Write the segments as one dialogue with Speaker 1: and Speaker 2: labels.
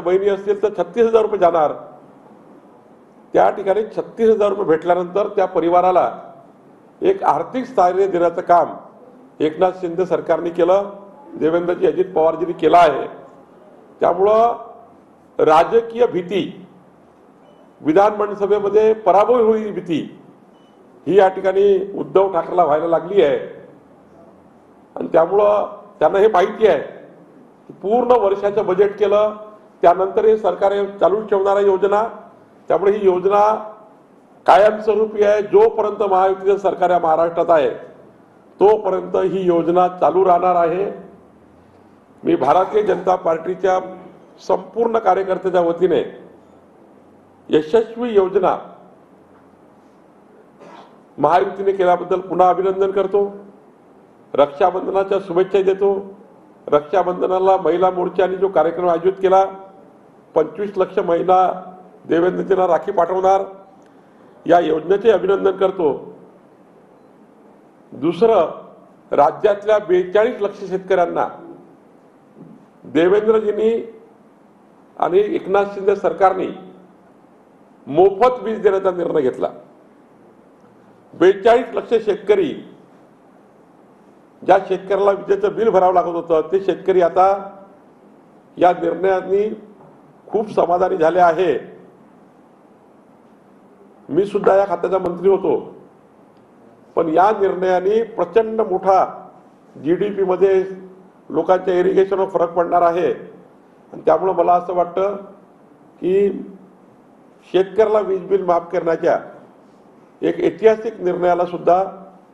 Speaker 1: बहिणी असतील तर 36,000 रुपये जाणार। त्या ठिकाणी 36,000 रुपये भेटल्यानंतर त्या परिवाराला एक आर्थिक स्थैर्य देण्याचं काम एकनाथ शिंदे सरकारने केलं, देवेंद्रजी अजित पवारजींनी केलं आहे। त्यामुळं राजकीय भीती, विधानमंडळसभेमध्ये पराभव होईल भीती ही या ठिकाणी उद्धव ठाकरेला व्हायला लागली आहे। आणि त्यामुळं त्यांना हे माहिती आहे की पूर्ण वर्षाचं बजेट केलं त्यानंतर हे सरकार चालू ठेवणारा योजना, त्यामुळे ही योजना कायमस्वरूपी आहे। जोपर्यंत महायुतीचं सरकार या महाराष्ट्रात आहे तोपर्यंत ही योजना चालू राहणार आहे। मी भारतीय जनता पार्टीच्या संपूर्ण कार्यकर्त्यांच्या वतीने यशस्वी योजना महायुतीने केल्याबद्दल पुन्हा अभिनंदन करतो। रक्षाबंधनाच्या शुभेच्छा देतो। रक्षाबंधनाला महिला मोर्चाने जो कार्यक्रम आयोजित केला, 25 लाख महिला देवेंद्रजींना राखी पाठवणार, या योजनेचे अभिनंदन करतो। दुसरं, राज्यातल्या 42 लाख शेतकऱ्यांना देवेंद्रजींनी आणि एकनाथ शिंदे सरकारने मोफत वीज देण्याचा निर्णय घेतला। 42 लाख शेतकरी, ज्या शेतकऱ्याला विजेचं बिल भरावं लागत होतं ते शेतकरी आता या निर्णयाने खूप समाधानी झाले आहे। मी सुद्धा या खात्याचा मंत्री होतो, पण या निर्णयाने प्रचंड मोठा जीडीपी मध्ये लोकांच्या इरिगेशनवर फरक पडणार आहे। आणि त्यामुळे मला असं वाटतं की शेतकऱ्याला वीज बिल माफ करण्याच्या एक ऐतिहासिक निर्णयाला सुद्धा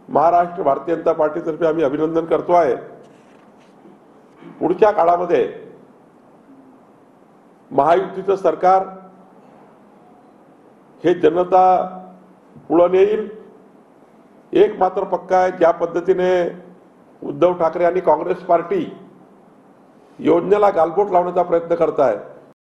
Speaker 1: महाराष्ट्र भारतीय जनता पार्टीतर्फे आम्ही अभिनंदन करतो आहे। पुढच्या काळामध्ये महायुतीचं सरकार हे जनता पुढे नेईल। एक मात्र पक्का आहे, ज्या पद्धतीने उद्धव ठाकरे आणि काँग्रेस पार्टी योजनेला गालबोट लावण्याचा प्रयत्न करत आहे